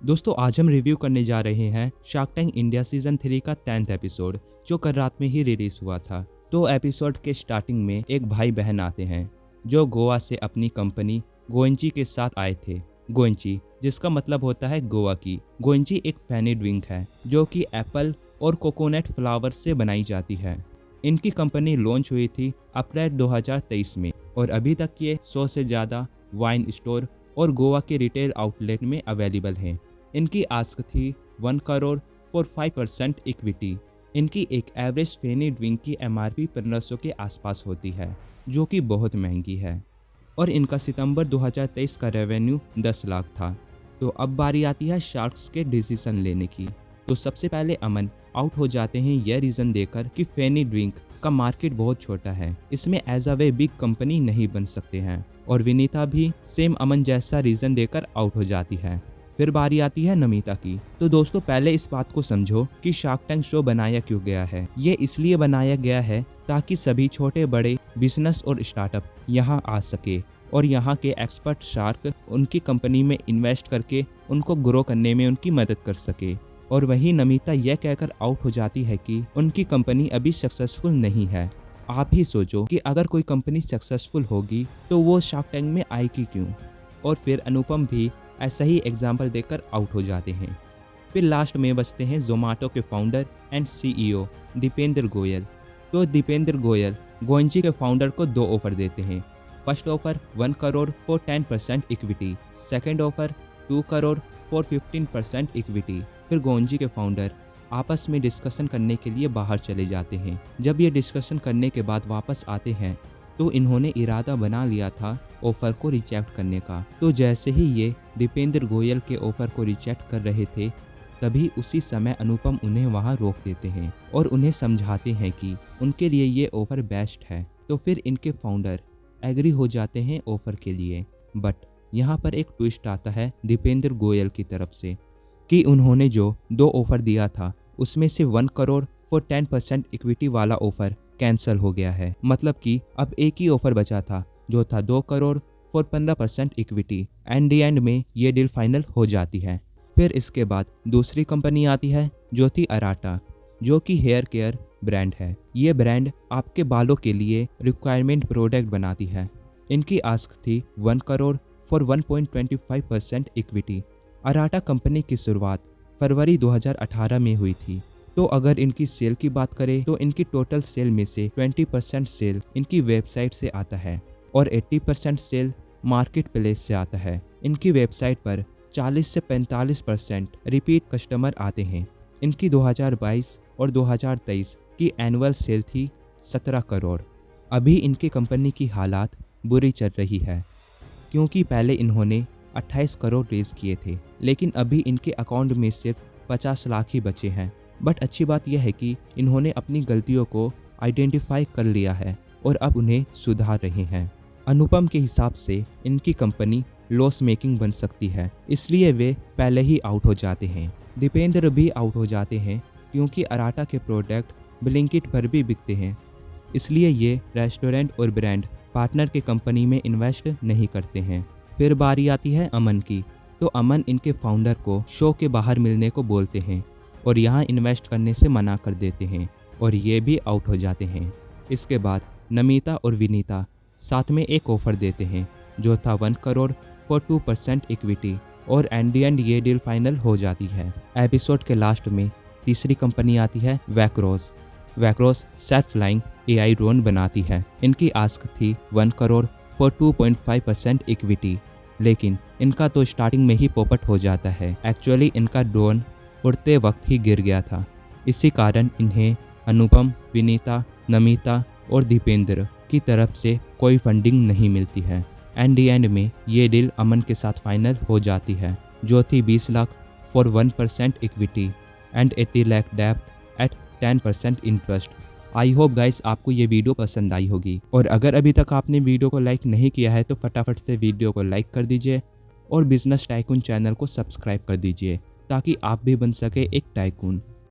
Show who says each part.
Speaker 1: दोस्तों आज हम रिव्यू करने जा रहे हैं शार्क टैंक इंडिया सीजन 3 का 10th एपिसोड जो कल रात में ही रिलीज हुआ था। तो एपिसोड के स्टार्टिंग में एक भाई बहन आते हैं जो गोवा से अपनी कंपनी गोएंची के साथ आए थे। गोएंची जिसका मतलब होता है गोवा की। गोएंची एक फैनी ड्रिंक है जो कि एप्पल और कोकोनट फ्लावर से बनाई जाती है। इनकी कंपनी लॉन्च हुई थी अप्रैल 2023 में और अभी तक ये 100 से ज़्यादा वाइन स्टोर और गोवा के रिटेल आउटलेट में अवेलेबल हैं। इनकी आस्क थी 1 करोड़ फॉर 5% इक्विटी। इनकी एक एवरेज फेनी ड्रिंक की MRP 1500 के आसपास होती है जो कि बहुत महंगी है और इनका सितंबर 2023 का रेवेन्यू 10 लाख था। तो अब बारी आती है शार्क्स के डिसीजन लेने की। तो सबसे पहले अमन आउट हो जाते हैं यह रीज़न देकर कि फेनी ड्रिंक का मार्केट बहुत छोटा है, इसमें as a way big company नहीं बन सकते हैं। और विनीता भी सेम अमन जैसा रीज़न देकर आउट हो जाती है। फिर बारी आती है नमिता की। तो दोस्तों पहले इस बात को समझो कि शार्क टैंक शो बनाया क्यों गया है। ये इसलिए बनाया गया है ताकि सभी छोटे बड़े बिजनेस और स्टार्टअप यहाँ आ सके और यहाँ के एक्सपर्ट शार्क उनकी कंपनी में इन्वेस्ट करके उनको ग्रो करने में उनकी मदद कर सके। और वहीं नमिता यह कहकर आउट हो जाती है कि उनकी कंपनी अभी सक्सेसफुल नहीं है। आप ही सोचो कि अगर कोई कंपनी सक्सेसफुल होगी तो वो शार्क टैंक में आएगी क्यों। और फिर अनुपम भी ऐसा ही एग्जाम्पल देकर आउट हो जाते हैं। फिर लास्ट में बचते हैं जोमेटो के founder and CEO Deepinder Goyal. तो दीपेंद्र गोयल गोएंची के फाउंडर को 2 ऑफर देते हैं। First offer 1 crore for 10% equity, second offer 2 crore for 15% equity. फिर गोएंची के फाउंडर आपस में डिस्कशन करने के लिए बाहर चले जाते हैं। जब ये डिस्कशन करने के बाद वापस आते हैं तो इन्होंने इरादा बना लिया था ऑफर को रिजेक्ट करने का। तो जैसे ही ये दीपेंद्र गोयल के ऑफर को रिजेक्ट कर रहे थे तभी उसी समय अनुपम उन्हें वहां रोक देते हैं और उन्हें समझाते हैं कि उनके लिए ये ऑफर बेस्ट है। तो फिर इनके फाउंडर एग्री हो जाते हैं ऑफर के लिए। बट यहाँ पर एक ट्विस्ट आता है दीपेंद्र गोयल की तरफ से कि उन्होंने जो 2 ऑफर दिया था उसमें से 1 करोड़ फॉर 10% इक्विटी वाला ऑफर कैंसिल हो गया है। मतलब कि अब एक ही ऑफर बचा था जो था 2 crore for 15% equity. And the and में ये डील फाइनल हो जाती है। फिर इसके बाद दूसरी कंपनी आती है जो थी अराटा, जो कि हेयर केयर ब्रांड है। ये ब्रांड आपके बालों के लिए रिक्वायरमेंट प्रोडक्ट बनाती है। इनकी आस्क थी 1 करोड़ फॉर 1.25% इक्विटी। अराटा कंपनी की शुरुआत फरवरी 2018 में हुई थी। तो अगर इनकी सेल की बात करें तो इनकी टोटल सेल में से 20% सेल इनकी वेबसाइट से आता है और 80% सेल मार्केट प्लेस से आता है। इनकी वेबसाइट पर 40 से 45% रिपीट कस्टमर आते हैं। इनकी 2022 और 2023 की एनुअल सेल थी 17 करोड़। अभी इनकी कंपनी की हालात बुरी चल रही है क्योंकि पहले इन्होंने 28 करोड़ रेज किए थे, लेकिन अभी इनके अकाउंट में सिर्फ 50 लाख ही बचे हैं। बट अच्छी बात यह है कि इन्होंने अपनी गलतियों को आइडेंटिफाई कर लिया है और अब उन्हें सुधार रहे हैं। अनुपम के हिसाब से इनकी कंपनी लॉस मेकिंग बन सकती है, इसलिए वे पहले ही आउट हो जाते हैं। दीपेंद्र भी आउट हो जाते हैं क्योंकि अराटा के प्रोडक्ट ब्लिंकिट पर भी बिकते हैं, इसलिए ये रेस्टोरेंट और ब्रांड पार्टनर के कंपनी में इन्वेस्ट नहीं करते हैं। फिर बारी आती है अमन की। तो अमन इनके फाउंडर को शो के बाहर मिलने को बोलते हैं और यहाँ इन्वेस्ट करने से मना कर देते हैं और ये भी आउट हो जाते हैं। इसके बाद नमिता और विनीता साथ में एक ऑफर देते हैं जो था 1 करोड़ फॉर 2% इक्विटी और एंड ये डील फाइनल हो जाती है। एपिसोड के लास्ट में तीसरी कंपनी आती है वैक्रोस। वैक्रोस सेल्फ फ्लाइंग AI ड्रोन बनाती है। इनकी आस्क थी 1 करोड़ फॉर 2.5% इक्विटी, लेकिन इनका तो स्टार्टिंग में ही पोपट हो जाता है। एक्चुअली इनका ड्रोन उड़ते वक्त ही गिर गया था। इसी कारण इन्हें अनुपम, विनीता, नमिता और दीपेंद्र की तरफ से कोई फंडिंग नहीं मिलती है। एंड दी एंड में ये डील अमन के साथ फाइनल हो जाती है जो थी 20 lakh for 1% equity and 80 lakh डेप्थ at 10% interest. I hope guys आपको ये वीडियो पसंद आई होगी और अगर अभी तक आपने वीडियो को लाइक नहीं किया है तो फटाफट से वीडियो को लाइक कर दीजिए और बिजनेस टाइकून चैनल को सब्सक्राइब कर दीजिए ताकि आप भी बन सके एक टाइकून।